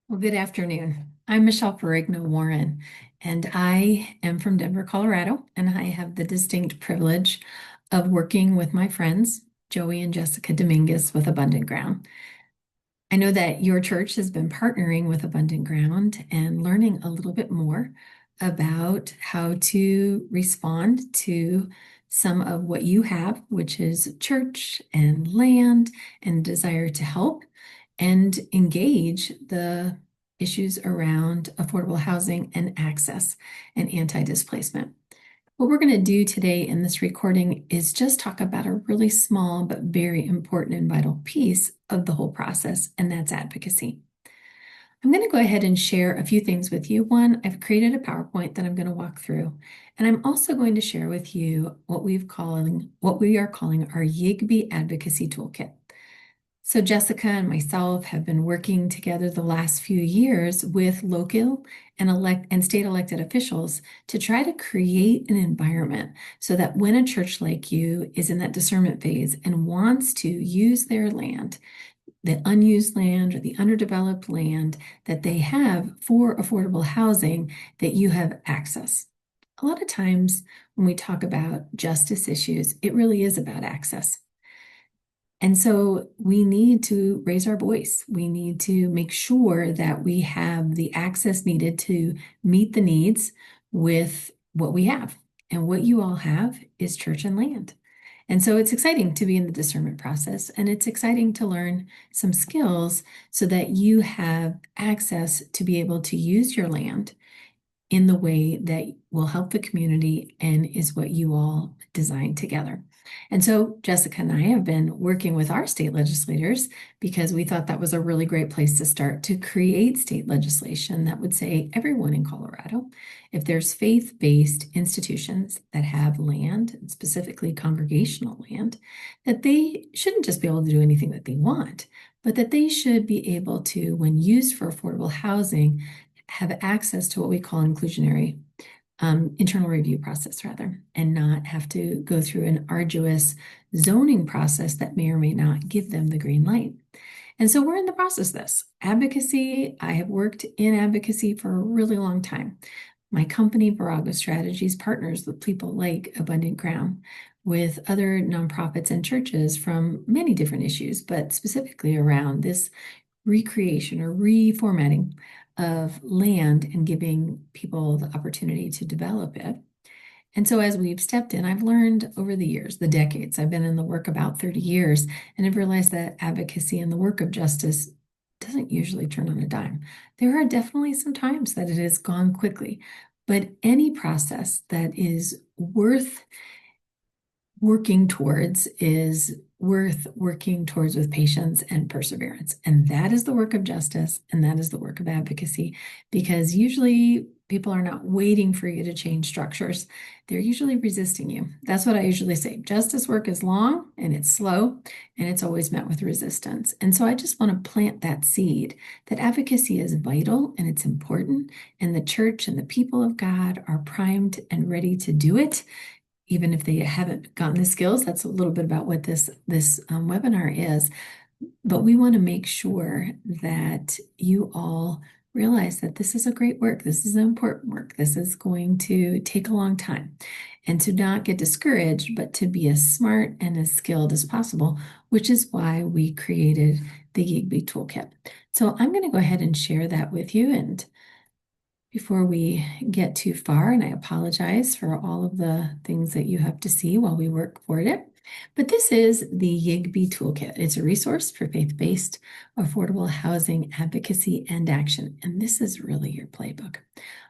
Well, good afternoon. I'm Michelle Ferrigno Warren, and I am from Denver, Colorado, and I have the distinct privilege of working with my friends, Joey and Jessica Dominguez with Abundant Ground. I know that your church has been partnering with Abundant Ground and learning a little bit more about how to respond to some of what you have, which is church and land and desire to help and engage the issues around affordable housing and access and anti-displacement. What we're going to do today in this recording is just talk about a really small but very important and vital piece of the whole process, and that's advocacy. I'm going to go ahead and share a few things with you. One, I've created a PowerPoint that I'm going to walk through, and I'm also going to share with you what we are calling our YIGBY Advocacy Toolkit. So Jessica and myself have been working together the last few years with local and state elected officials to try to create an environment so that when a church like you is in that discernment phase and wants to use their land, the unused land or the underdeveloped land that they have for affordable housing, that you have access. A lot of times when we talk about justice issues, it really is about access. And so we need to raise our voice. We need to make sure that we have the access needed to meet the needs with what we have. And what you all have is church and land. And so it's exciting to be in the discernment process, and it's exciting to learn some skills so that you have access to be able to use your land in the way that will help the community and is what you all designed together. And so Jessica and I have been working with our state legislators because we thought that was a really great place to start to create state legislation that would say everyone in Colorado, if there's faith-based institutions that have land, specifically congregational land, that they shouldn't just be able to do anything that they want, but that they should be able to, when used for affordable housing, have access to what we call inclusionary internal review process rather, and not have to go through an arduous zoning process that may or may not give them the green light. And so we're in the process of this. Advocacy, I have worked in advocacy for a really long time. My company, Virago Strategies, partners with people like Abundant Ground, with other nonprofits and churches from many different issues, but specifically around this recreation or reformatting of land and giving people the opportunity to develop it. And so as we've stepped in, I've learned over the years, the decades, I've been in the work about 30 years, and I've realized that advocacy and the work of justice doesn't usually turn on a dime. There are definitely some times that it has gone quickly, but any process that is worth working towards is worth working towards with patience and perseverance. And that is the work of justice, and that is the work of advocacy, because usually people are not waiting for you to change structures. They're usually resisting you. That's what I usually say. Justice work is long and it's slow, and it's always met with resistance. And so I just want to plant that seed that advocacy is vital and it's important, and the church and the people of God are primed and ready to do it even if they haven't gotten the skills. That's a little bit about what this webinar is. But we want to make sure that you all realize that this is a great work. This is an important work. This is going to take a long time. And to not get discouraged, but to be as smart and as skilled as possible, which is why we created the YIGBY Toolkit. So I'm going to go ahead and share that with you. And before we get too far, and I apologize for all of the things that you have to see while we work toward it, but this is the YIGBY Toolkit. It's a resource for faith-based affordable housing advocacy and action, and this is really your playbook.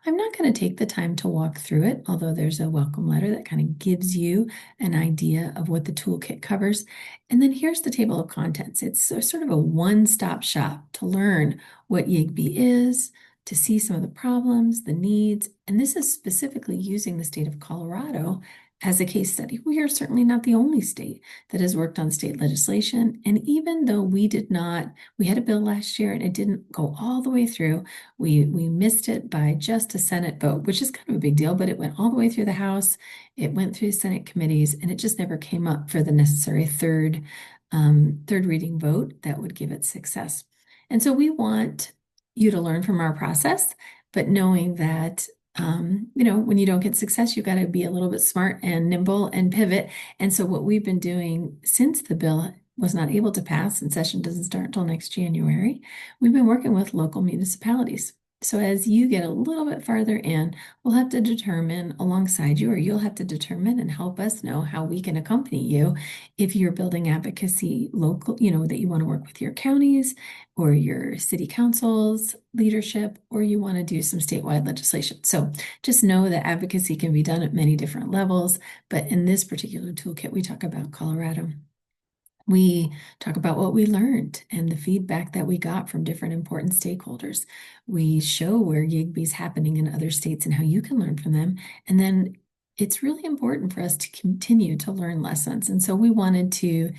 I'm not going to take the time to walk through it, although there's a welcome letter that kind of gives you an idea of what the toolkit covers. And then here's the table of contents. It's sort of a one-stop shop to learn what YIGBY is, to see some of the problems, the needs, and this is specifically using the state of Colorado as a case study. We are certainly not the only state that has worked on state legislation, and even though we had a bill last year and it didn't go all the way through, we missed it by just a Senate vote, which is kind of a big deal, but it went all the way through the House, it went through Senate committees, and it just never came up for the necessary third reading vote that would give it success. And so we want you to learn from our process, but knowing that when you don't get success, you've got to be a little bit smart and nimble and pivot. And so what we've been doing since the bill was not able to pass and session doesn't start until next January, we've been working with local municipalities. So as you get a little bit farther in, we'll have to determine alongside you, or you'll have to determine and help us know how we can accompany you if you're building advocacy local, that you want to work with your counties or your city councils leadership, or you want to do some statewide legislation. So just know that advocacy can be done at many different levels, but in this particular toolkit, we talk about Colorado. We talk about what we learned and the feedback that we got from different important stakeholders. We show where YIGB is happening in other states and how you can learn from them. And then it's really important for us to continue to learn lessons. And so we wanted to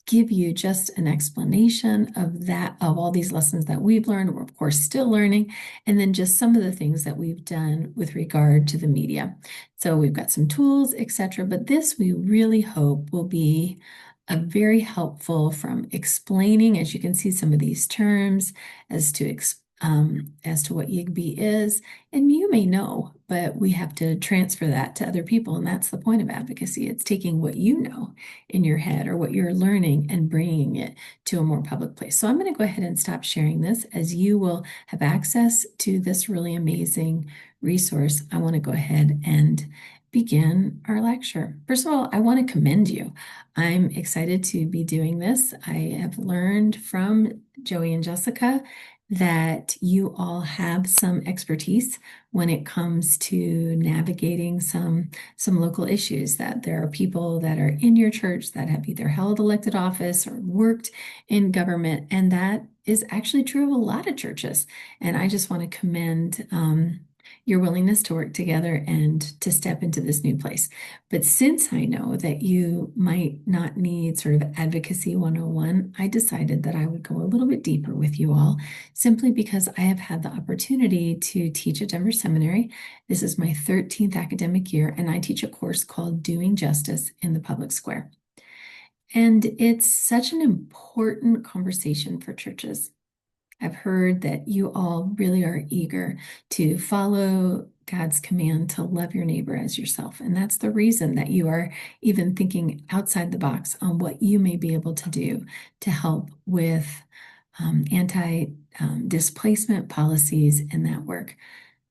give you just an explanation of all these lessons that we've learned. We're of course still learning, and then just some of the things that we've done with regard to the media. So we've got some tools, etc. But this we really hope will be a very helpful from explaining, as you can see, some of these terms as to what YIGB is. And you may know, but we have to transfer that to other people. And that's the point of advocacy. It's taking what you know in your head or what you're learning and bringing it to a more public place. So I'm going to go ahead and stop sharing this, as you will have access to this really amazing resource. I want to go ahead and begin our lecture. First of all, I want to commend you. I'm excited to be doing this. I have learned from Joey and Jessica that you all have some expertise when it comes to navigating some local issues, that there are people that are in your church that have either held elected office or worked in government, and that is actually true of a lot of churches. And I just want to commend your willingness to work together and to step into this new place. But since I know that you might not need sort of advocacy 101, I decided that I would go a little bit deeper with you all, simply because I have had the opportunity to teach at Denver Seminary. This is my 13th academic year, and I teach a course called Doing Justice in the Public Square. And it's such an important conversation for churches. I've heard that you all really are eager to follow God's command to love your neighbor as yourself. And that's the reason that you are even thinking outside the box on what you may be able to do to help with anti-displacement policies and that work.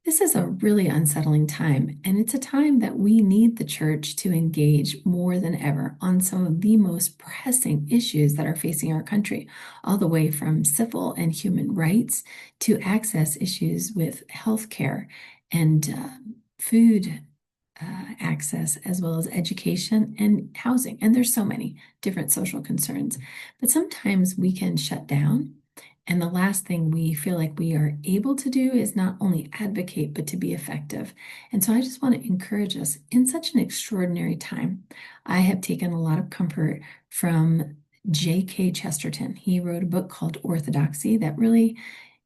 This is a really unsettling time, and it's a time that we need the church to engage more than ever on some of the most pressing issues that are facing our country, all the way from civil and human rights to access issues with healthcare and food access, as well as education and housing. And there's so many different social concerns. But sometimes we can shut down. And the last thing we feel like we are able to do is not only advocate, but to be effective. And so I just want to encourage us in such an extraordinary time. I have taken a lot of comfort from J.K. Chesterton. He wrote a book called Orthodoxy that really,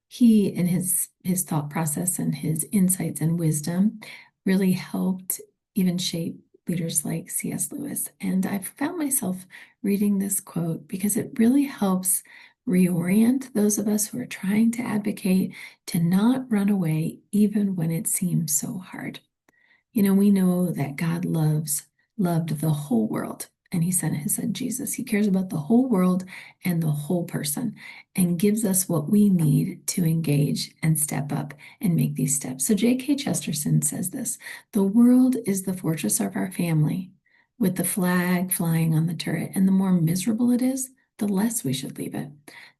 he in his thought process and his insights and wisdom really helped even shape leaders like C.S. Lewis. And I've found myself reading this quote because it really helps reorient those of us who are trying to advocate to not run away even when it seems so hard. We know that God loved the whole world, and he sent his son Jesus. He cares about the whole world and the whole person, and gives us what we need to engage and step up and make these steps. So J.K. Chesterton says this: "The world is the fortress of our family, with the flag flying on the turret, and the more miserable it is, the less we should leave it.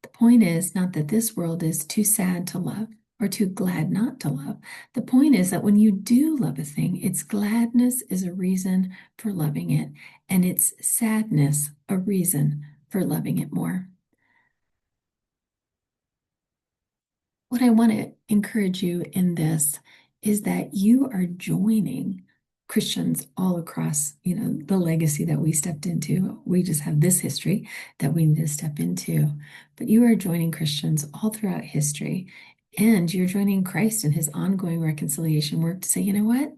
The point is not that this world is too sad to love or too glad not to love. The point is that when you do love a thing, its gladness is a reason for loving it, and its sadness a reason for loving it more." What I want to encourage you in this is that you are joining Christians all across, the legacy that we stepped into. We just have this history that we need to step into. But you are joining Christians all throughout history, and you're joining Christ in his ongoing reconciliation work to say, you know what?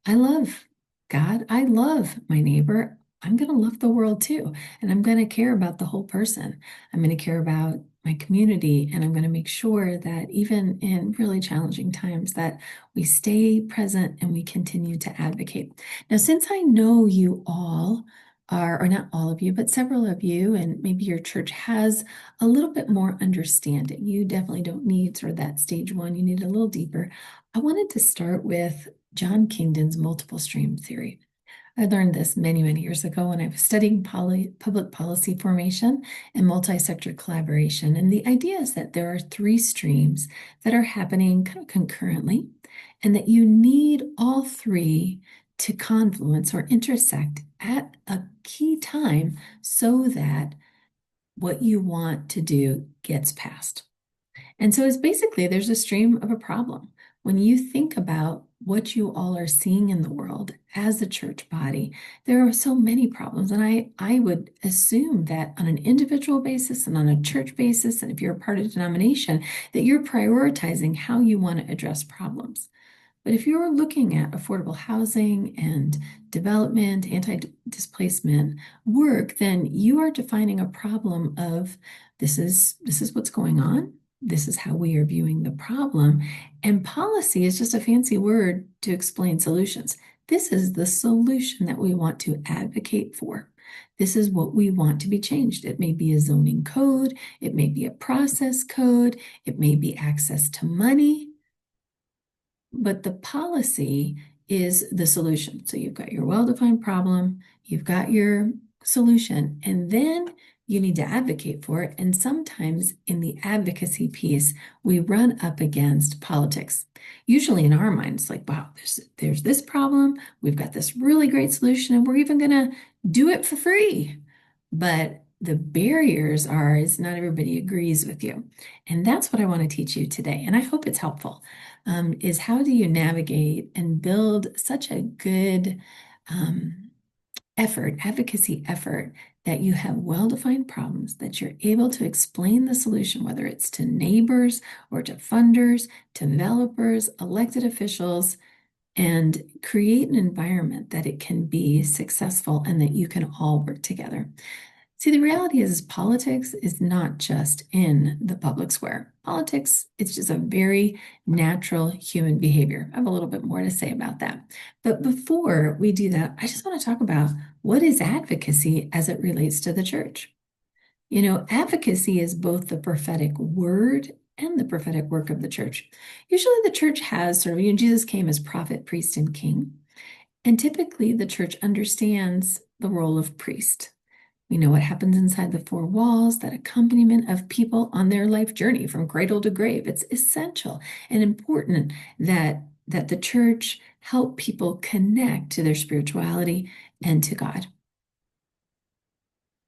I love God. I love my neighbor. I'm going to love the world too. And I'm going to care about the whole person. I'm going to care about my community, and I'm going to make sure that even in really challenging times that we stay present and we continue to advocate. Now, since I know you all are, or not all of you, but several of you, and maybe your church has a little bit more understanding, you definitely don't need sort of that stage one, you need a little deeper. I wanted to start with John Kingdon's multiple stream theory. I learned this many, many years ago when I was studying public policy formation and multi-sector collaboration. And the idea is that there are three streams that are happening kind of concurrently, and that you need all three to confluence or intersect at a key time so that what you want to do gets passed. And so it's basically there's a stream of a problem. When you think about what you all are seeing in the world as a church body, there are so many problems. And I would assume that on an individual basis and on a church basis, and if you're a part of a denomination, that you're prioritizing how you want to address problems. But if you're looking at affordable housing and development, anti-displacement work, then you are defining a problem of this is what's going on. This is how we are viewing the problem. And policy is just a fancy word to explain solutions. This is the solution that we want to advocate for. This is what we want to be changed. It may be a zoning code, it may be a process code, it may be access to money, but the policy is the solution. So you've got your well-defined problem, you've got your solution, and then you need to advocate for it. And sometimes in the advocacy piece, we run up against politics. Usually in our minds, like, wow, there's this problem, we've got this really great solution, and we're even going to do it for free. But the barriers are is not everybody agrees with you. And that's what I want to teach you today. And I hope it's helpful, is how do you navigate and build such a good advocacy effort, that you have well-defined problems, that you're able to explain the solution, whether it's to neighbors or to funders, to developers, elected officials, and create an environment that it can be successful and that you can all work together. See, the reality is politics is not just in the public square. Politics, it's just a very natural human behavior. I have a little bit more to say about that. But before we do that, I just want to talk about what is advocacy as it relates to the church. You know, advocacy is both the prophetic word and the prophetic work of the church. Usually the church has sort of, Jesus came as prophet, priest, and king. And typically the church understands the role of priest. We know what happens inside the four walls, that accompaniment of people on their life journey from cradle to grave. It's essential and important that the church help people connect to their spirituality and to God.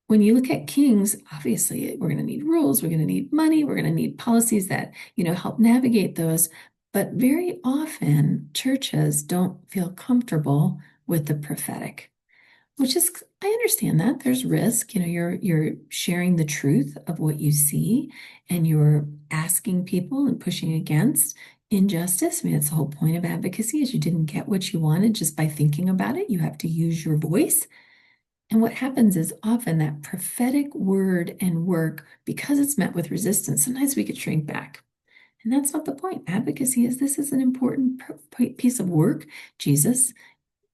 When you look at kings, obviously we're going to need rules, we're going to need money, we're going to need policies that, help navigate those. But very often churches don't feel comfortable with the prophetic, which is, I understand that there's risk. You're sharing the truth of what you see, and you're asking people and pushing against injustice. I mean, that's the whole point of advocacy, is you didn't get what you wanted just by thinking about it. You have to use your voice. And what happens is often that prophetic word and work, because it's met with resistance, sometimes we could shrink back. And that's not the point. Advocacy is, this is an important piece of work. Jesus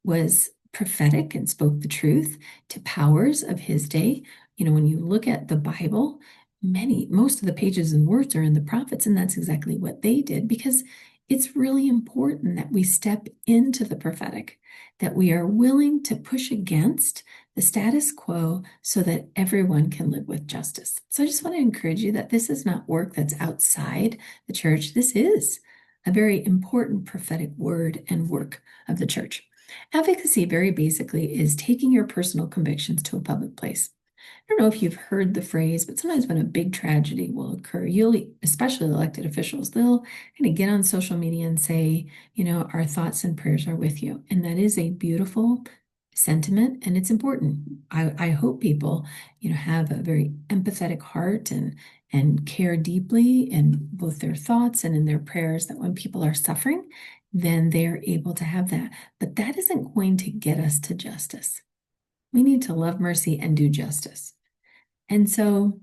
was prophetic and spoke the truth to powers of his day. When you look at the Bible, most of the pages and words are in the prophets, and that's exactly what they did, because it's really important that we step into the prophetic, that we are willing to push against the status quo so that everyone can live with justice. So I just want to encourage you that this is not work that's outside the church. This is a very important prophetic word and work of the church. Advocacy, very basically, is taking your personal convictions to a public place. I don't know if you've heard the phrase, but sometimes when a big tragedy will occur, especially elected officials, they'll kind of get on social media and say, our thoughts and prayers are with you. And that is a beautiful sentiment, and it's important. I hope people, have a very empathetic heart and care deeply in both their thoughts and in their prayers, that when people are suffering, then they're able to have that. But that isn't going to get us to justice. We need to love mercy and do justice. And so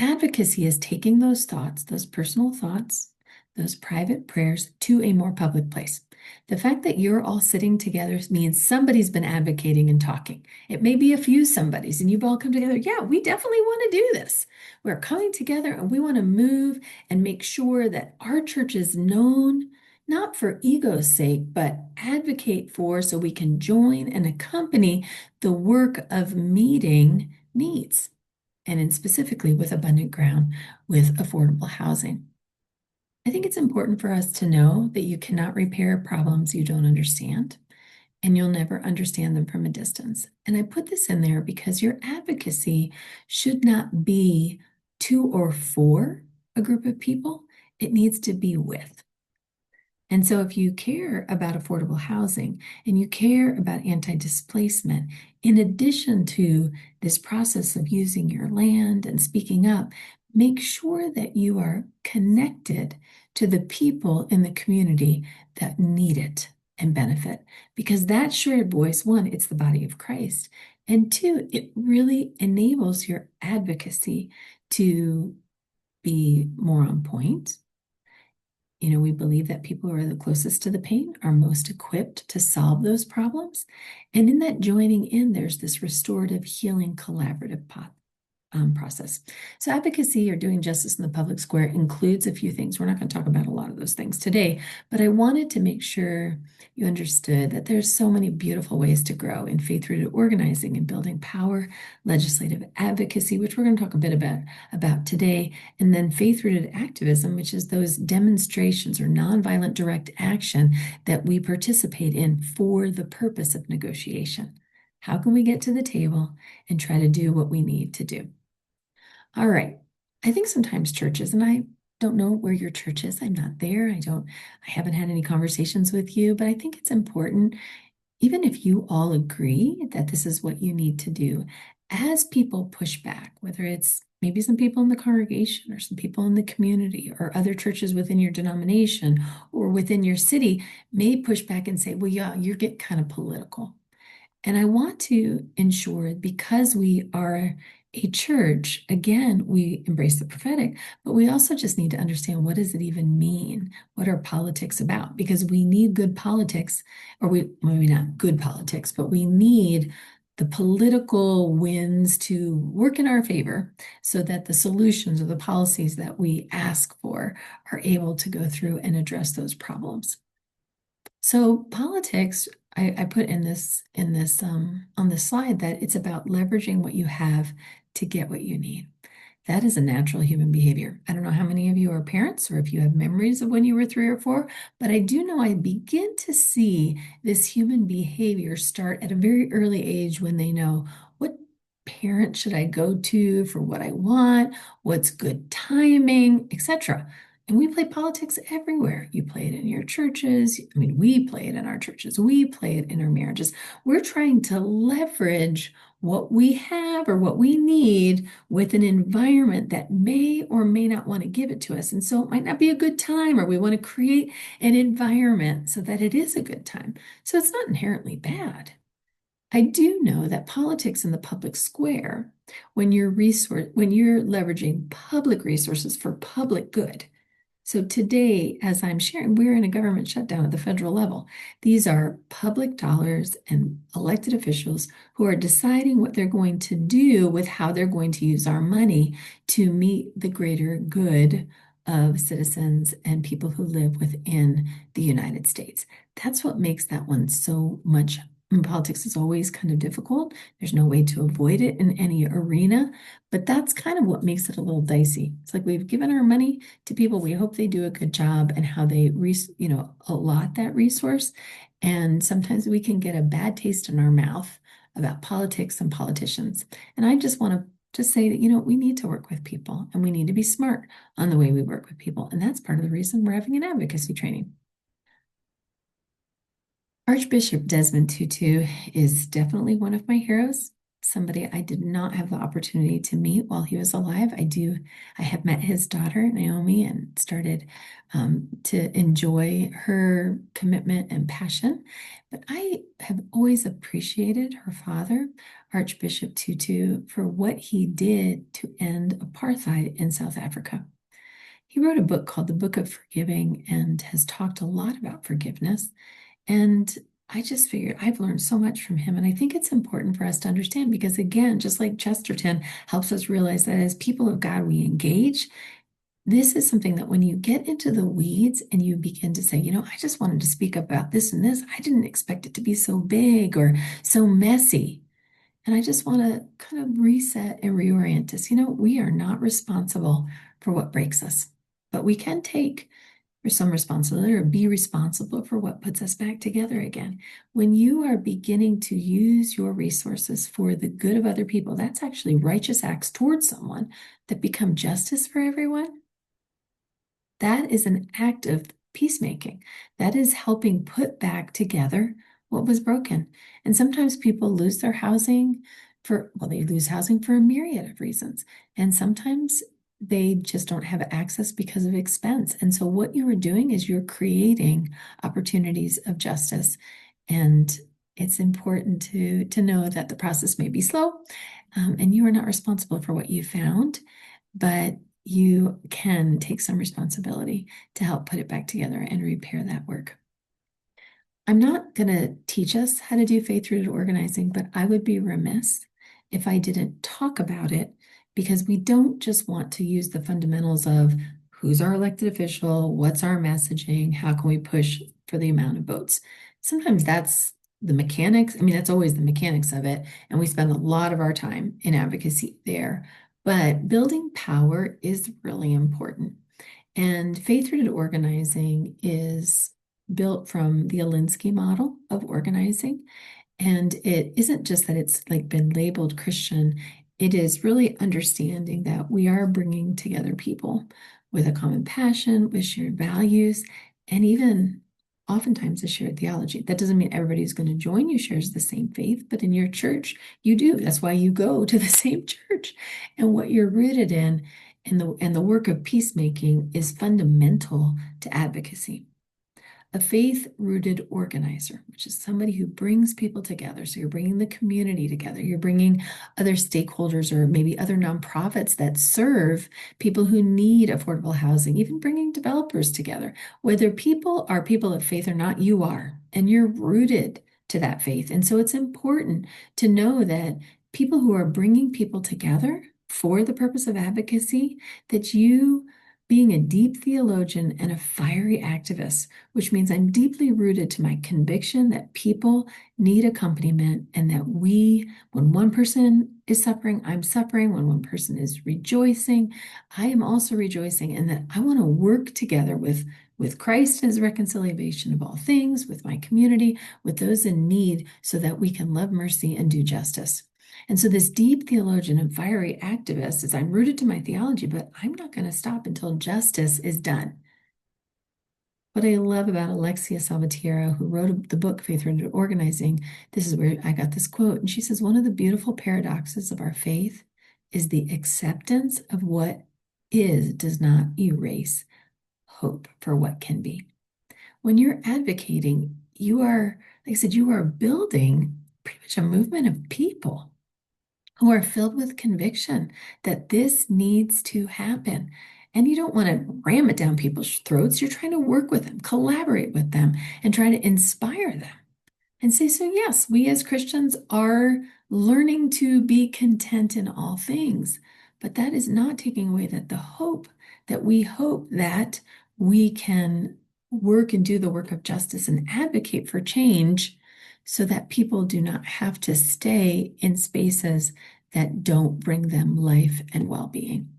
Advocacy is taking those thoughts, those personal thoughts, those private prayers to a more public place. The fact that you're all sitting together means somebody's been advocating and talking. It may be a few somebodies, and you've all come together. Yeah, we definitely want to do this. We're coming together and we want to move and make sure that our church is known, not for ego's sake, but advocate for so we can join and accompany the work of meeting needs, and in specifically with abundant ground, with affordable housing. I think it's important for us to know that you cannot repair problems you don't understand, and you'll never understand them from a distance. And I put this in there because your advocacy should not be to or for a group of people, it needs to be with. And so, if you care about affordable housing and you care about anti-displacement, in addition to this process of using your land and speaking up, make sure that you are connected to the people in the community that need it and benefit. Because that shared voice, one, it's the body of Christ. And two, it really enables your advocacy to be more on point. We believe that people who are the closest to the pain are most equipped to solve those problems. And in that joining in, there's this restorative, healing, collaborative process. So advocacy or doing justice in the public square includes a few things. We're not going to talk about a lot of those things today, but I wanted to make sure you understood that there's so many beautiful ways to grow in faith-rooted organizing and building power, legislative advocacy, which we're going to talk a bit about today, and then faith-rooted activism, which is those demonstrations or nonviolent direct action that we participate in for the purpose of negotiation. How can we get to the table and try to do what we need to do? All right. I think sometimes churches, and I don't know where your church is. I'm not there. I haven't had any conversations with you, but I think it's important, even if you all agree that this is what you need to do, as people push back, whether it's maybe some people in the congregation or some people in the community or other churches within your denomination or within your city may push back and say, well, yeah, you're getting kind of political. And I want to ensure, because we are a church, again, we embrace the prophetic, but we also just need to understand, what does it even mean? What are politics about? Because we need good politics, or maybe not good politics, but we need the political winds to work in our favor so that the solutions or the policies that we ask for are able to go through and address those problems. So politics, I put in this on this slide that it's about leveraging what you have to get what you need. That is a natural human behavior. I don't know how many of you are parents or if you have memories of when you were 3 or 4, but I do know I begin to see this human behavior start at a very early age when they know, what parent should I go to for what I want, what's good timing, etc. And we play politics everywhere. You play it in your churches. I mean, we play it in our churches. We play it in our marriages. We're trying to leverage what we have or what we need with an environment that may or may not want to give it to us. And so it might not be a good time, or we want to create an environment so that it is a good time. So it's not inherently bad. I do know that politics in the public square, when you're leveraging public resources for public good. So today, as I'm sharing, we're in a government shutdown at the federal level. These are public dollars and elected officials who are deciding what they're going to do with how they're going to use our money to meet the greater good of citizens and people who live within the United States. That's what makes that one so much. Politics is always kind of difficult. There's no way to avoid it in any arena, but that's kind of what makes it a little dicey. It's like we've given our money to people. We hope they do a good job and how they, allot that resource. And sometimes we can get a bad taste in our mouth about politics and politicians. And I just want to say that, we need to work with people and we need to be smart on the way we work with people. And that's part of the reason we're having an advocacy training. Archbishop Desmond Tutu is definitely one of my heroes. somebody I did not have the opportunity to meet while he was alive. I have met his daughter, Naomi, and started to enjoy her commitment and passion. But I have always appreciated her father, Archbishop Tutu, for what he did to end apartheid in South Africa. He wrote a book called The Book of Forgiving and has talked a lot about forgiveness. And I just figured I've learned so much from him. And I think it's important for us to understand because, again, just like Chesterton helps us realize that as people of God, we engage. This is something that when you get into the weeds and you begin to say, I just wanted to speak about this and this, I didn't expect it to be so big or so messy. And I just want to kind of reset and reorient us. We are not responsible for what breaks us, but we can take some responsibility or be responsible for what puts us back together again. When you are beginning to use your resources for the good of other people, that's actually righteous acts towards someone that become justice for everyone. That is an act of peacemaking. That is helping put back together what was broken. And sometimes people lose their housing they lose housing for a myriad of reasons. And sometimes they just don't have access because of expense. And so what you are doing is you're creating opportunities of justice. And it's important to know that the process may be slow, and you are not responsible for what you found, but you can take some responsibility to help put it back together and repair that work. I'm not going to teach us how to do faith-rooted organizing, but I would be remiss if I didn't talk about it because we don't just want to use the fundamentals of who's our elected official, what's our messaging, how can we push for the amount of votes. Sometimes that's the mechanics. I mean, that's always the mechanics of it, and we spend a lot of our time in advocacy there. But building power is really important. And faith-rooted organizing is built from the Alinsky model of organizing. And it isn't just that it's like been labeled Christian, it is really understanding that we are bringing together people with a common passion, with shared values, and even oftentimes a shared theology. That doesn't mean everybody's going to join you shares the same faith, but in your church, you do. That's why you go to the same church. And what you're rooted in and the work of peacemaking is fundamental to advocacy. A faith-rooted organizer, which is somebody who brings people together. So you're bringing the community together. You're bringing other stakeholders or maybe other nonprofits that serve people who need affordable housing, even bringing developers together. Whether people are people of faith or not, you are, and you're rooted to that faith. And so it's important to know that people who are bringing people together for the purpose of advocacy, that you being a deep theologian and a fiery activist, which means I'm deeply rooted to my conviction that people need accompaniment and that when one person is suffering, I'm suffering. When one person is rejoicing, I am also rejoicing, and that I want to work together with Christ as reconciliation of all things, with my community, with those in need, so that we can love mercy and do justice. And so this deep theologian and fiery activist is I'm rooted to my theology, but I'm not going to stop until justice is done. What I love about Alexia Salvatierra, who wrote the book Faith-Rooted Organizing, this is where I got this quote, and she says, one of the beautiful paradoxes of our faith is the acceptance of what is does not erase hope for what can be. When you're advocating, you are, like I said, you are building pretty much a movement of people who are filled with conviction that this needs to happen. And you don't want to ram it down people's throats. You're trying to work with them, collaborate with them, and try to inspire them. And say, so yes, we as Christians are learning to be content in all things. But that is not taking away the hope that we hope that we can work and do the work of justice and advocate for change so that people do not have to stay in spaces that don't bring them life and well-being.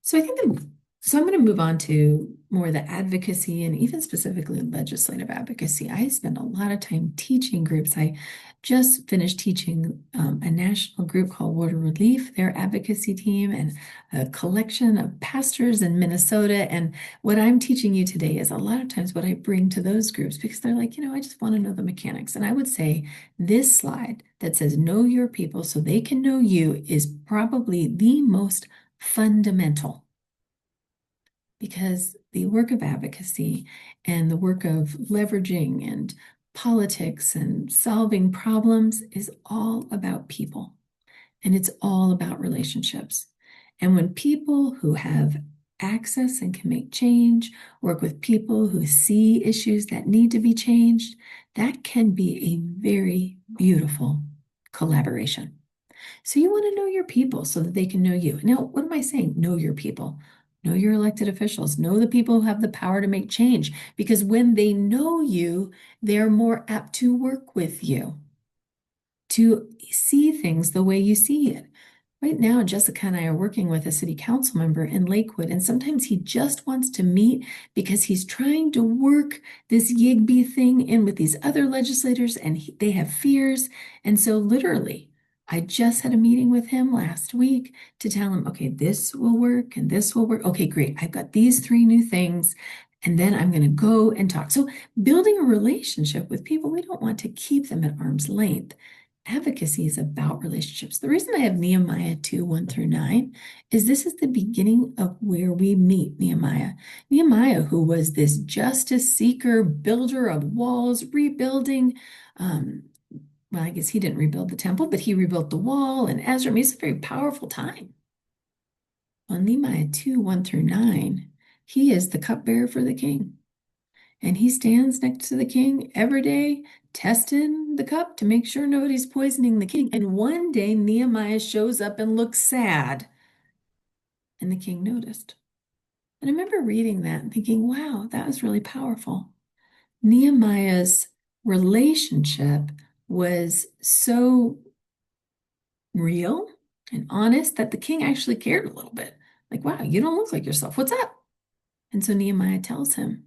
So I think So I'm going to move on to more the advocacy and even specifically legislative advocacy. I spend a lot of time teaching groups. I just finished teaching a national group called Water Relief, their advocacy team, and a collection of pastors in Minnesota. And what I'm teaching you today is a lot of times what I bring to those groups because they're like, I just want to know the mechanics. And I would say this slide that says know your people so they can know you is probably the most fundamental, because the work of advocacy and the work of leveraging and politics and solving problems is all about people, and it's all about relationships. And when people who have access and can make change work with people who see issues that need to be changed, that can be a very beautiful collaboration. So you want to know your people so that they can know you. Now, what am I saying? Know your people. Know your elected officials. Know the people who have the power to make change. Because when they know you, they're more apt to work with you, to see things the way you see it. Right now, Jessica and I are working with a city council member in Lakewood, and sometimes he just wants to meet because he's trying to work this YIGB thing in with these other legislators, and they have fears. And so literally, I just had a meeting with him last week to tell him, okay, this will work and this will work. Okay, great. I've got these 3 new things, and then I'm going to go and talk. So building a relationship with people, we don't want to keep them at arm's length. Advocacy is about relationships. The reason I have Nehemiah 2, 1 through 9 is this is the beginning of where we meet Nehemiah. Nehemiah, who was this justice seeker, builder of walls, rebuilding. Well, I guess he didn't rebuild the temple, but he rebuilt the wall and Ezra. I mean, it's a very powerful time. On Nehemiah 2, 1 through 9, he is the cupbearer for the king. And he stands next to the king every day, testing the cup to make sure nobody's poisoning the king. And one day, Nehemiah shows up and looks sad. And the king noticed. And I remember reading that and thinking, wow, that was really powerful. Nehemiah's relationship was so real and honest that the king actually cared a little bit. Like, wow, you don't look like yourself. What's up? And so Nehemiah tells him,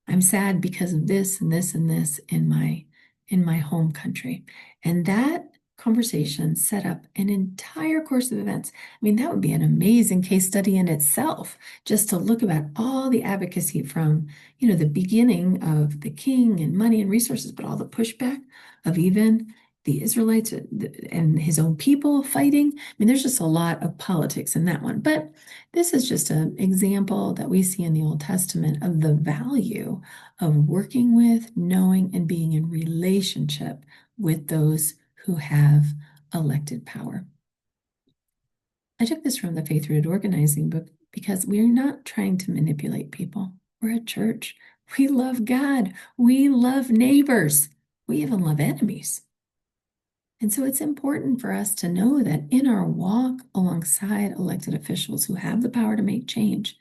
I'm sad because of this and this and this in my home country. And that conversation set up an entire course of events. I mean, that would be an amazing case study in itself, just to look about all the advocacy from, the beginning of the king and money and resources, but all the pushback of even the Israelites and his own people fighting. I mean, there's just a lot of politics in that one. But this is just an example that we see in the Old Testament of the value of working with, knowing, and being in relationship with those who have elected power. I took this from the Faith Rooted Organizing book because we're not trying to manipulate people. We're a church. We love God. We love neighbors. We even love enemies. And so it's important for us to know that in our walk alongside elected officials who have the power to make change,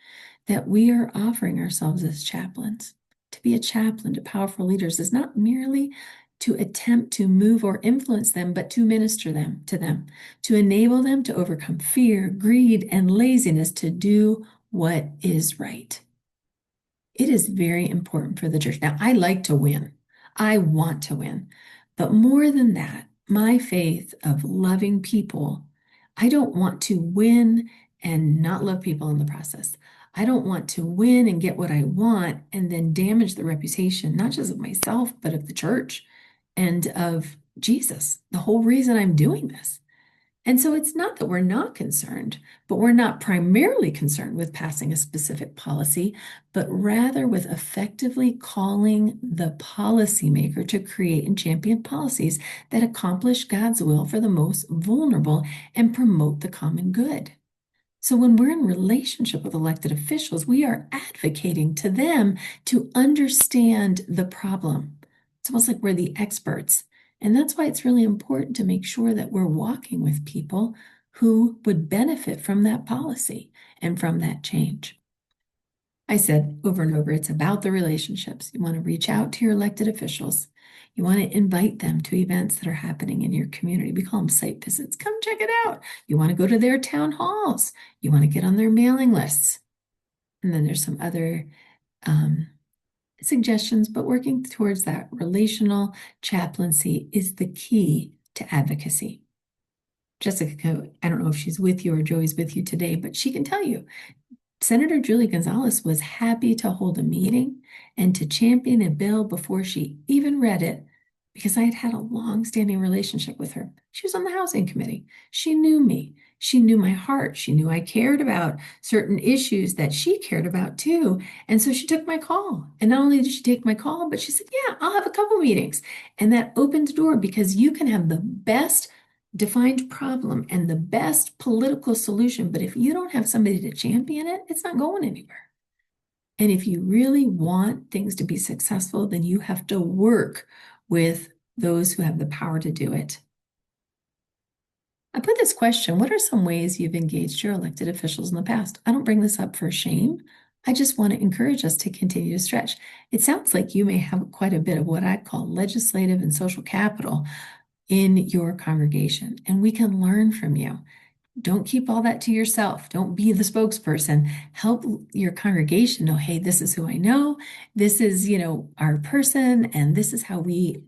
that we are offering ourselves as chaplains. To be a chaplain to powerful leaders is not merely to attempt to move or influence them, but to minister to them, to enable them to overcome fear, greed, and laziness to do what is right. It is very important for the church. Now, I like to win. I want to win. But more than that, my faith of loving people, I don't want to win and not love people in the process. I don't want to win and get what I want and then damage the reputation, not just of myself, but of the church and of Jesus, the whole reason I'm doing this. And so it's not that we're not concerned, but we're not primarily concerned with passing a specific policy, but rather with effectively calling the policymaker to create and champion policies that accomplish God's will for the most vulnerable and promote the common good. So when we're in relationship with elected officials, we are advocating to them to understand the problem. It's almost like we're the experts. And that's why it's really important to make sure that we're walking with people who would benefit from that policy and from that change. I said over and over, it's about the relationships. You want to reach out to your elected officials. You want to invite them to events that are happening in your community. We call them site visits. Come check it out. You want to go to their town halls. You want to get on their mailing lists. And then there's some other um, suggestions, but working towards that relational chaplaincy is the key to advocacy. Jessica, I don't know if she's with you or Joey's with you today, but she can tell you Senator Julie Gonzalez was happy to hold a meeting and to champion a bill before she even read it because I had had a long-standing relationship with her. She was on the Housing Committee. She knew me. She knew my heart. She knew I cared about certain issues that she cared about too. And so she took my call. And not only did she take my call, but she said, yeah, I'll have a couple meetings. And that opened the door because you can have the best defined problem and the best political solution. But if you don't have somebody to champion it, it's not going anywhere. And if you really want things to be successful, then you have to work with those who have the power to do it. I put this question, what are some ways you've engaged your elected officials in the past? I don't bring this up for shame. I just want to encourage us to continue to stretch. It sounds like you may have quite a bit of what I call legislative and social capital in your congregation, and we can learn from you. Don't keep all that to yourself. Don't be the spokesperson. Help your congregation know, hey, this is who I know. This is, our person, and this is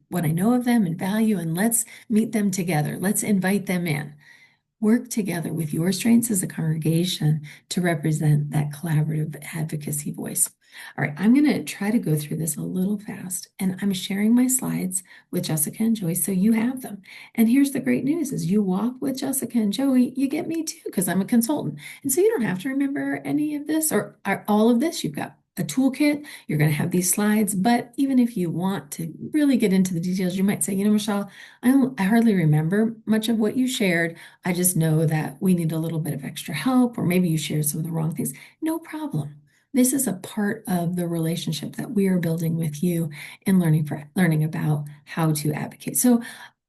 what I know of them and value, and let's meet them together. Let's invite them in. Work together with your strengths as a congregation to represent that collaborative advocacy voice. All right, I'm going to try to go through this a little fast, and I'm sharing my slides with Jessica and Joey so you have them. And here's the great news is you walk with Jessica and Joey, you get me too, because I'm a consultant. And so you don't have to remember any of this or all of this. You've got a toolkit, you're going to have these slides, but even if you want to really get into the details, you might say, Michelle, I hardly remember much of what you shared. I just know that we need a little bit of extra help, or maybe you shared some of the wrong things. No problem. This is a part of the relationship that we are building with you in learning about how to advocate. So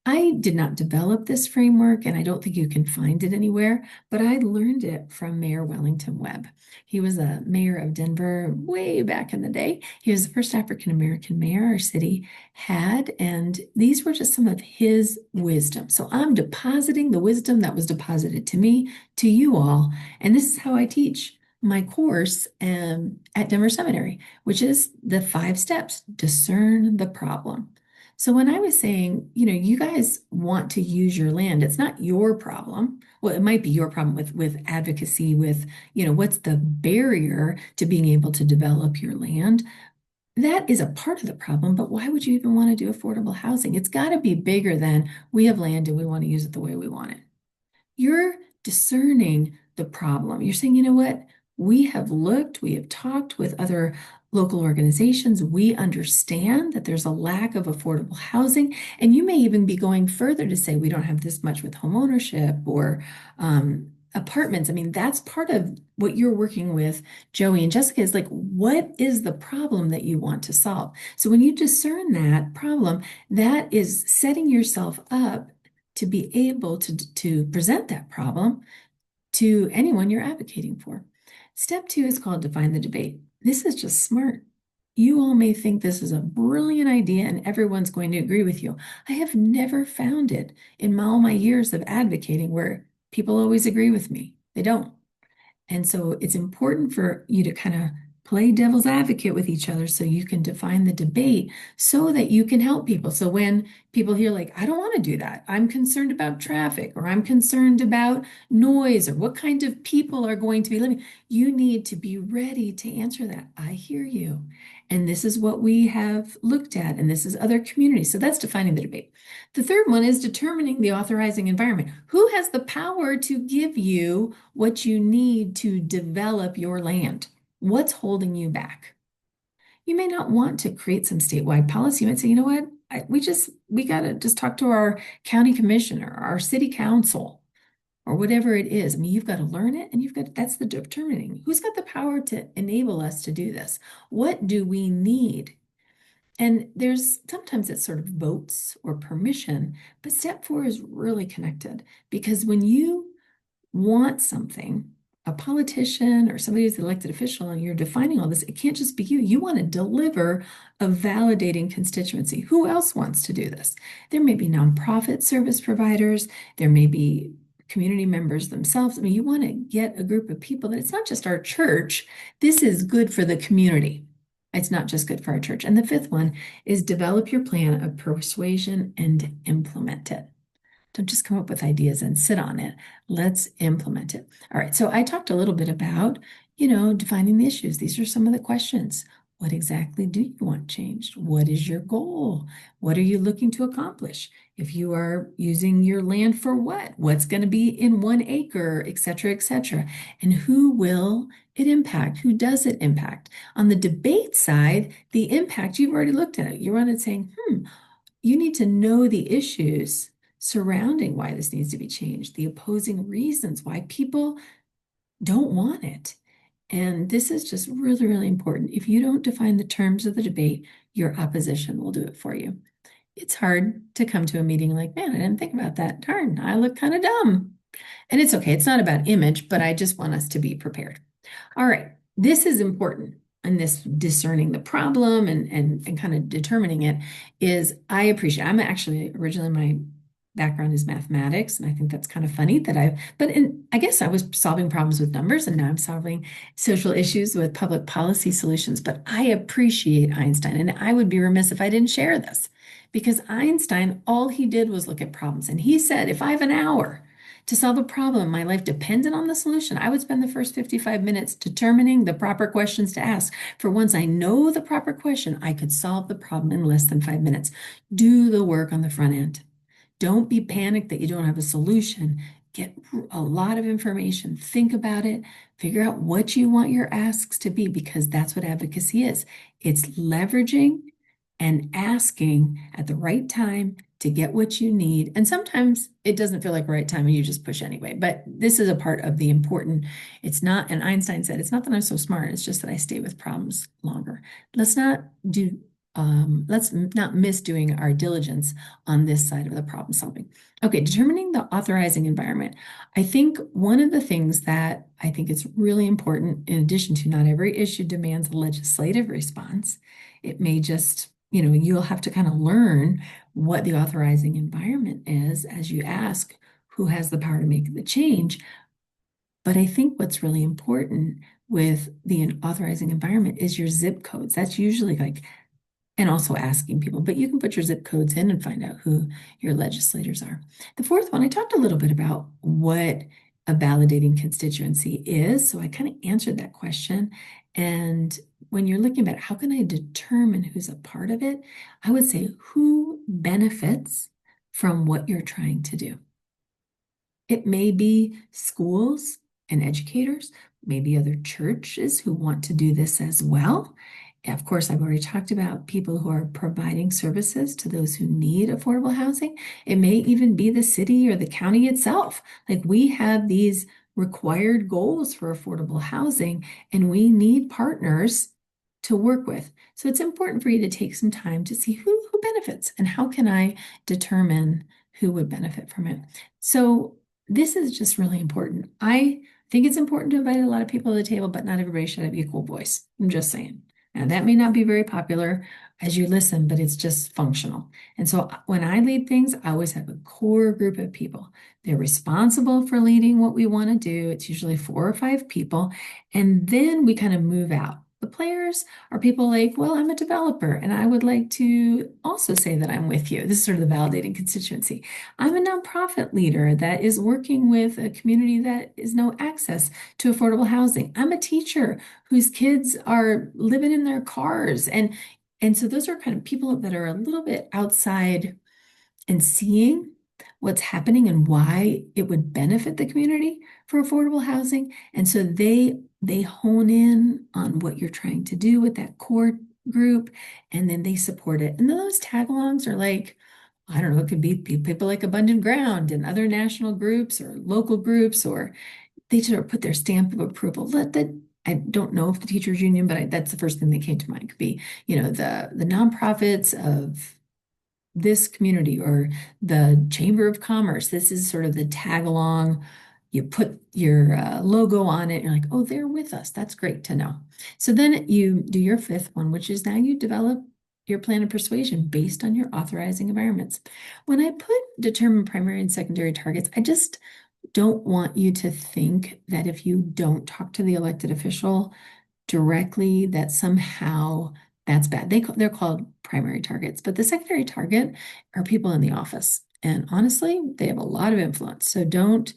I did not develop this framework, and I don't think you can find it anywhere, but I learned it from Mayor Wellington Webb. He was a mayor of Denver way back in the day. He was the first African-American mayor our city had, and these were just some of his wisdom. So I'm depositing the wisdom that was deposited to me, to you all, and this is how I teach my course at Denver Seminary, which is the 5 steps. Discern the problem. So when I was saying, you guys want to use your land, it's not your problem. Well, it might be your problem with advocacy, with, what's the barrier to being able to develop your land? That is a part of the problem, but why would you even want to do affordable housing? It's got to be bigger than we have land and we want to use it the way we want it. You're discerning the problem. You're saying, you know what? We have talked with other local organizations. We understand that there's a lack of affordable housing. And you may even be going further to say we don't have this much with home ownership or apartments. I mean, that's part of what you're working with, Joey and Jessica, is like, what is the problem that you want to solve? So when you discern that problem, that is setting yourself up to be able to present that problem to anyone you're advocating for. Step 2 is called define the debate. This is just smart. You all may think this is a brilliant idea and everyone's going to agree with you. I have never found it in all my years of advocating where people always agree with me. They don't. And so it's important for you to kind of play devil's advocate with each other so you can define the debate so that you can help people. So when people hear like, I don't want to do that, I'm concerned about traffic, or I'm concerned about noise, or what kind of people are going to be living, you need to be ready to answer that. I hear you. And this is what we have looked at, and this is other communities. So that's defining the debate. The third one is determining the authorizing environment. Who has the power to give you what you need to develop your land? What's holding you back? You may not want to create some statewide policy. You might say, you know what? We got to just talk to our county commissioner, our city council, or whatever it is. I mean, you've got to learn it, and that's the determining. Who's got the power to enable us to do this? What do we need? And sometimes it's sort of votes or permission, but step 4 is really connected, because when you want something, a politician or somebody who's the elected official, and you're defining all this, it can't just be you. You want to deliver a validating constituency. Who else wants to do this? There may be nonprofit service providers. There may be community members themselves. I mean, you want to get a group of people that it's not just our church. This is good for the community. It's not just good for our church. And the fifth one is develop your plan of persuasion and implement it. Don't just come up with ideas and sit on it. Let's implement it. All right. So I talked a little bit about, defining the issues. These are some of the questions. What exactly do you want changed? What is your goal? What are you looking to accomplish? If you are using your land for what? What's going to be in 1 acre, et cetera, et cetera. And who will it impact? Who does it impact? On the debate side, the impact, you've already looked at it. You're on it saying, you need to know the issues surrounding why this needs to be changed, the opposing reasons why people don't want it. And this is just really, really important. If you don't define the terms of the debate, your opposition will do it for you. It's hard to come to a meeting like, man, I didn't think about that. Darn, I look kind of dumb. And it's okay. It's not about image, but I just want us to be prepared. All right. This is important. And this discerning the problem and kind of determining it is I appreciate. I'm actually originally my background is mathematics, and I think that's kind of funny that I guess I was solving problems with numbers, and now I'm solving social issues with public policy solutions. But I appreciate Einstein, and I would be remiss if I didn't share this, because Einstein, all he did was look at problems, and he said, if I have an hour to solve a problem, my life depended on the solution, I would spend the first 55 minutes determining the proper questions to ask. For once I know the proper question, I could solve the problem in less than 5 minutes. Do the work on the front end. Don't be panicked that you don't have a solution. Get a lot of information. Think about it. Figure out what you want your asks to be, because that's what advocacy is. It's leveraging and asking at the right time to get what you need. And sometimes it doesn't feel like the right time and you just push anyway. But this is a part of the important. It's not, and Einstein said, it's not that I'm so smart, it's just that I stay with problems longer. Let's not miss doing our diligence on this side of the problem solving. Okay, determining the authorizing environment. I think one of the things that I think is really important, in addition to not every issue demands a legislative response, it may just, you'll have to kind of learn what the authorizing environment is as you ask who has the power to make the change. But I think what's really important with the authorizing environment is your zip codes. That's usually and also asking people, but you can put your zip codes in and find out who your legislators are. The fourth one, I talked a little bit about what a validating constituency is. So I kind of answered that question. And when you're looking at how can I determine who's a part of it, I would say who benefits from what you're trying to do. It may be schools and educators, maybe other churches who want to do this as well. Of course, I've already talked about people who are providing services to those who need affordable housing. It may even be the city or the county itself. Like, we have these required goals for affordable housing, and we need partners to work with. So it's important for you to take some time to see who benefits and how can I determine who would benefit from it. So this is just really important. I think it's important to invite a lot of people to the table, but not everybody should have equal voice. I'm just saying. Now, that may not be very popular as you listen, but it's just functional. And so when I lead things, I always have a core group of people. They're responsible for leading what we want to do. It's usually 4 or 5 people. And then we kind of move out. The players are people like, well, I'm a developer, and I would like to also say that I'm with you. This is sort of the validating constituency. I'm a nonprofit leader that is working with a community that is no access to affordable housing. I'm a teacher whose kids are living in their cars. And so those are kind of people that are a little bit outside and seeing what's happening and why it would benefit the community for affordable housing. And so they hone in on what you're trying to do with that core group, and then they support it. And then those tag-alongs are like, I don't know, it could be people like Abundant Ground and other national groups or local groups, or they sort of put their stamp of approval. I don't know if the teachers union, but that's the first thing that came to mind. It could be, the nonprofits of this community or the Chamber of Commerce. This is sort of the tag along. You put your logo on it. You're like, oh, they're with us. That's great to know. So then you do your fifth one, which is now you develop your plan of persuasion based on your authorizing environments. When I put determine primary and secondary targets, I just don't want you to think that if you don't talk to the elected official directly, that somehow that's bad. They're called primary targets, but the secondary target are people in the office. And honestly, they have a lot of influence. So don't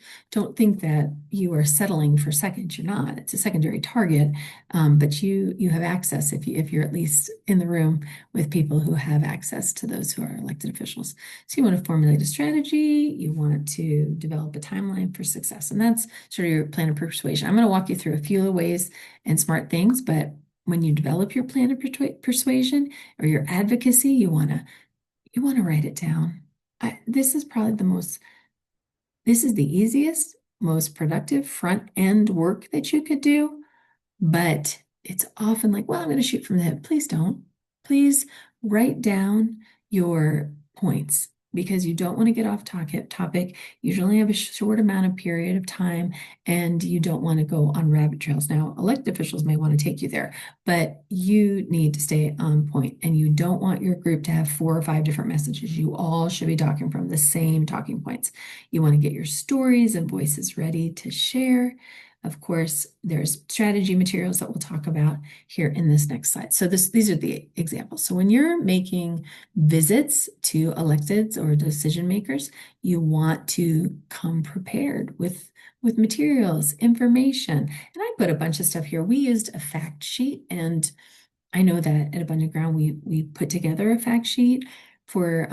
think that you are settling for second. You're not. It's a secondary target, but you have access if you're at least in the room with people who have access to those who are elected officials. So you want to formulate a strategy. You want to develop a timeline for success, and that's sort of your plan of persuasion. I'm going to walk you through a few of the ways and smart things, but when you develop your plan of persuasion or your advocacy, you want to write it down. This is probably this is the easiest, most productive front end work that you could do, but it's often like, well, I'm going to shoot from the hip. Please don't. Please write down your points because you don't want to get off topic. You usually have a short amount of period of time and you don't want to go on rabbit trails. Now, elected officials may want to take you there, but you need to stay on point and you don't want your group to have 4 or 5 different messages. You all should be talking from the same talking points. You want to get your stories and voices ready to share. Of course, there's strategy materials that we'll talk about here in this next slide. So these are the examples. So when you're making visits to electeds or decision makers, you want to come prepared with materials, information. And I put a bunch of stuff here. We used a fact sheet, and I know that at Abundant Ground, we put together a fact sheet for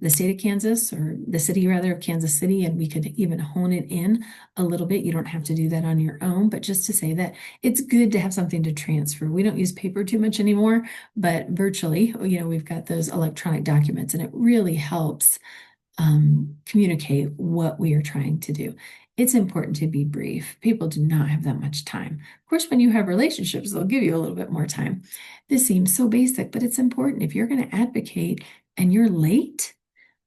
the state of Kansas, or the city rather of Kansas City, and we could even hone it in a little bit. You don't have to do that on your own, but just to say that it's good to have something to transfer. We don't use paper too much anymore, but virtually, we've got those electronic documents, and it really helps communicate what we are trying to do. It's important to be brief. People do not have that much time. Of course, when you have relationships, they'll give you a little bit more time. This seems so basic, but it's important. If you're going to advocate and you're late,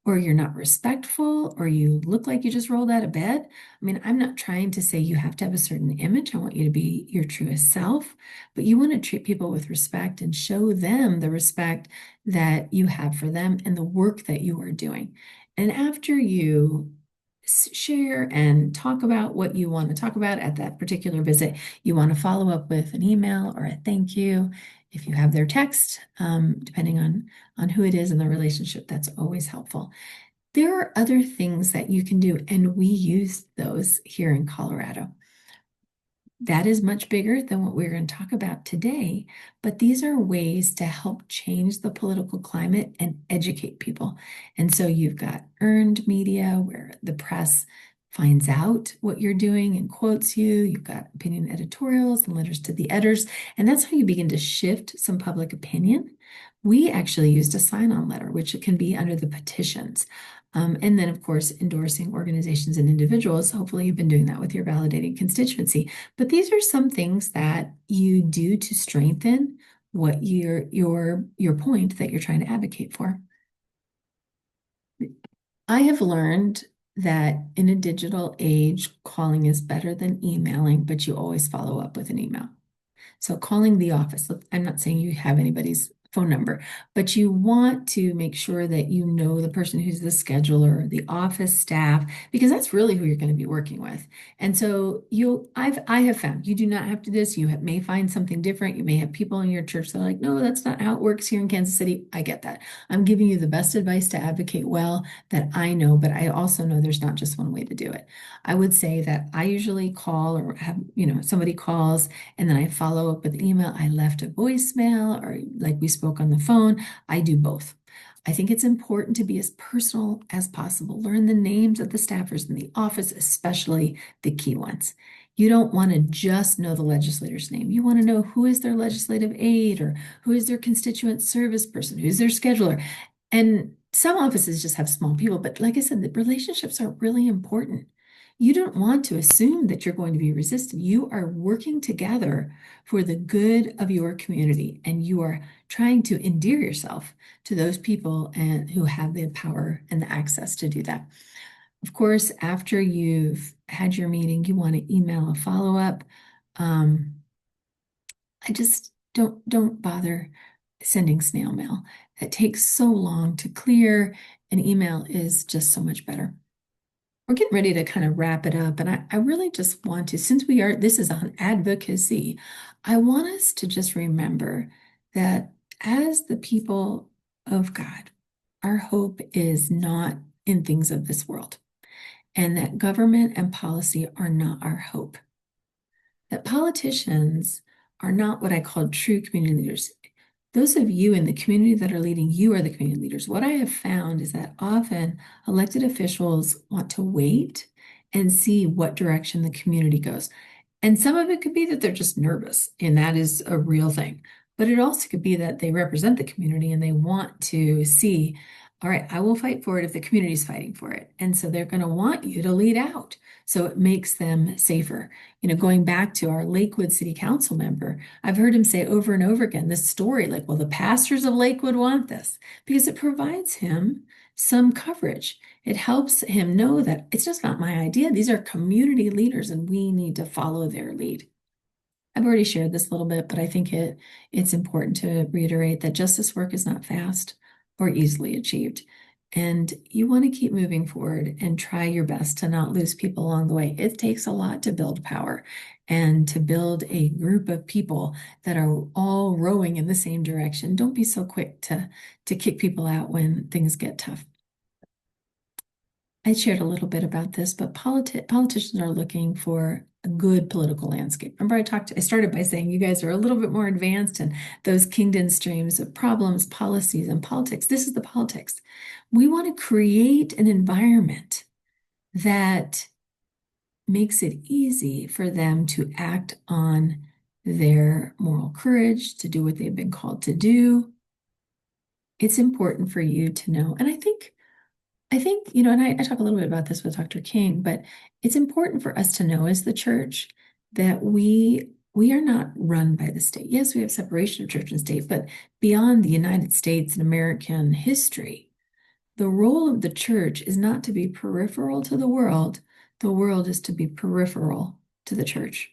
or you're not respectful, or you look like you just rolled out of bed. I mean, I'm not trying to say you have to have a certain image. I want you to be your truest self, but you want to treat people with respect and show them the respect that you have for them and the work that you are doing. And after you share and talk about what you want to talk about at that particular visit, you want to follow up with an email or a thank you. If you have their text, depending on who it is in the relationship, that's always helpful. There are other things that you can do, and we use those here in Colorado. That is much bigger than what we're going to talk about today, but these are ways to help change the political climate and educate people. And so you've got earned media where the press finds out what you're doing and quotes you. You've got opinion editorials and letters to the editors, and that's how you begin to shift some public opinion. We actually used a sign-on letter, which can be under the petitions. And then, of course, endorsing organizations and individuals. Hopefully, you've been doing that with your validating constituency. But these are some things that you do to strengthen what your point that you're trying to advocate for. I have learned that in a digital age, calling is better than emailing, but you always follow up with an email. So calling the office, I'm not saying you have anybody's phone number, but you want to make sure that you know the person who's the scheduler, the office staff, because that's really who you're going to be working with. And so I have found you do not have to do this. You may find something different. You may have people in your church that are like, no, that's not how it works here in Kansas City. I get that. I'm giving you the best advice to advocate well that I know, but I also know there's not just one way to do it. I would say that I usually call or have, somebody calls and then I follow up with an email. I left a voicemail or like we spoke on the phone. I do both. I think it's important to be as personal as possible. Learn the names of the staffers in the office, especially the key ones. You don't want to just know the legislator's name. You want to know who is their legislative aide or who is their constituent service person, who's their scheduler. And some offices just have small people, but like I said, the relationships are really important. You don't want to assume that you're going to be resistant. You are working together for the good of your community, and you are trying to endear yourself to those people and who have the power and the access to do that. Of course, after you've had your meeting, you want to email a follow-up. I just don't bother sending snail mail. It takes so long to clear. An email is just so much better. we're getting ready to kind of wrap it up. And I really just want to, since this is on advocacy, I want us to just remember that as the people of God, our hope is not in things of this world, and that government and policy are not our hope. That politicians are not what I call true community leaders. Those of you in the community that are leading, you are the community leaders. What I have found is that often elected officials want to wait and see what direction the community goes. And some of it could be that they're just nervous, and that is a real thing. But it also could be that they represent the community and they want to see, all right, I will fight for it if the community is fighting for it. And so they're going to want you to lead out. So it makes them safer. Going back to our Lakewood City Council member, I've heard him say over and over again this story like, well, the pastors of Lakewood want this because it provides him some coverage. It helps him know that it's just not my idea. These are community leaders and we need to follow their lead. I've already shared this a little bit, but I think it's important to reiterate that justice work is not fast or easily achieved. And you want to keep moving forward and try your best to not lose people along the way. It takes a lot to build power and to build a group of people that are all rowing in the same direction. Don't be so quick to kick people out when things get tough. I shared a little bit about this, but politicians are looking for a good political landscape. Remember, I started by saying you guys are a little bit more advanced in those kingdom streams of problems, policies, and politics. This is the politics. We want to create an environment that makes it easy for them to act on their moral courage, to do what they've been called to do. It's important for you to know. And I think, and I talk a little bit about this with Dr. King, but it's important for us to know as the church that we are not run by the state. Yes, we have separation of church and state, but beyond the United States and American history, the role of the church is not to be peripheral to the world. The world is to be peripheral to the church.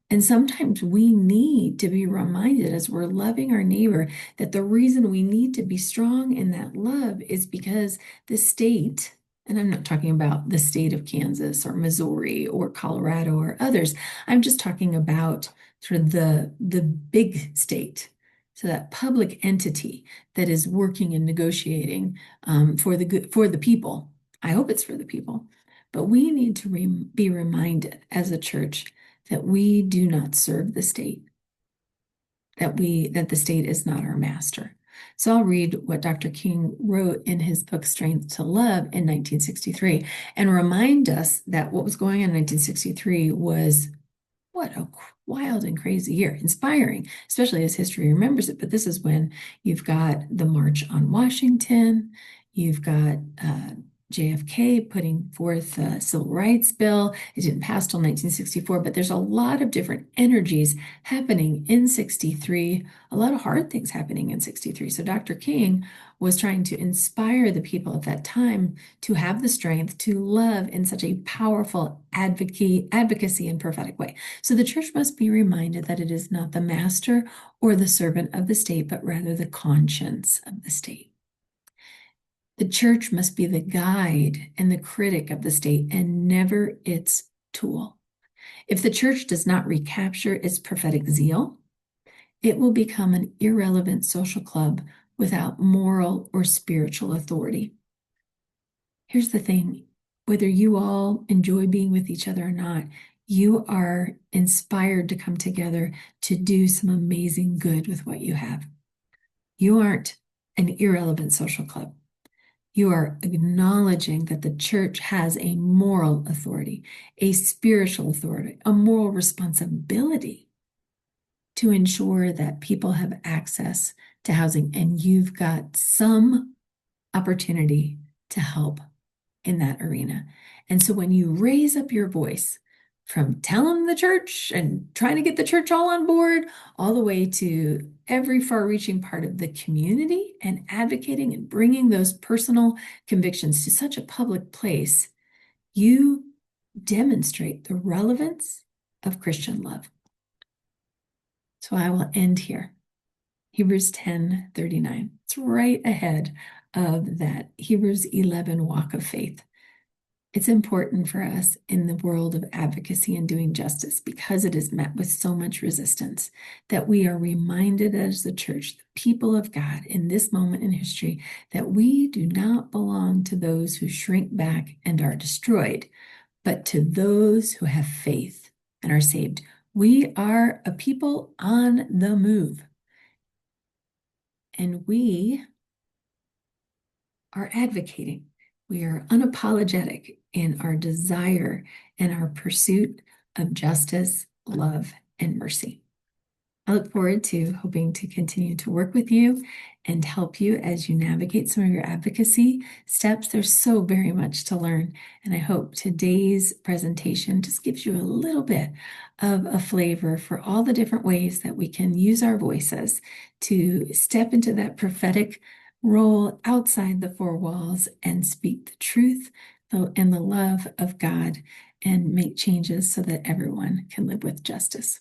And sometimes we need to be reminded as we're loving our neighbor that the reason we need to be strong in that love is because the state, and I'm not talking about the state of Kansas or Missouri or Colorado or others, I'm just talking about sort of the big state. So that public entity that is working and negotiating for the people. I hope it's for the people. But we need to be reminded as a church that we do not serve the state, that the state is not our master. So I'll read what Dr. King wrote in his book, Strength to Love, in 1963, and remind us that what was going on in 1963 was what a wild and crazy year, inspiring, especially as history remembers it. But this is when you've got the March on Washington, you've got JFK putting forth the Civil Rights Bill. It didn't pass till 1964, but there's a lot of different energies happening in 63, a lot of hard things happening in 63. So Dr. King was trying to inspire the people at that time to have the strength to love in such a powerful advocacy and prophetic way. So the church must be reminded that it is not the master or the servant of the state, but rather the conscience of the state. The church must be the guide and the critic of the state and never its tool. If the church does not recapture its prophetic zeal, it will become an irrelevant social club without moral or spiritual authority. Here's the thing, whether you all enjoy being with each other or not, you are inspired to come together to do some amazing good with what you have. You aren't an irrelevant social club. You are acknowledging that the church has a moral authority, a spiritual authority, a moral responsibility to ensure that people have access to housing, and you've got some opportunity to help in that arena. And so when you raise up your voice from telling the church and trying to get the church all on board, all the way to every far-reaching part of the community and advocating and bringing those personal convictions to such a public place, you demonstrate the relevance of Christian love. So I will end here. Hebrews 10:39. It's right ahead of that Hebrews 11 walk of faith. It's important for us in the world of advocacy and doing justice because it is met with so much resistance that we are reminded as the church, the people of God in this moment in history, that we do not belong to those who shrink back and are destroyed, but to those who have faith and are saved. We are a people on the move, and we are advocating. We are unapologetic in our desire and our pursuit of justice, love, and mercy. I look forward to hoping to continue to work with you and help you as you navigate some of your advocacy steps. There's so very much to learn, and I hope today's presentation just gives you a little bit of a flavor for all the different ways that we can use our voices to step into that prophetic role outside the four walls and speak the truth and the love of God and make changes so that everyone can live with justice.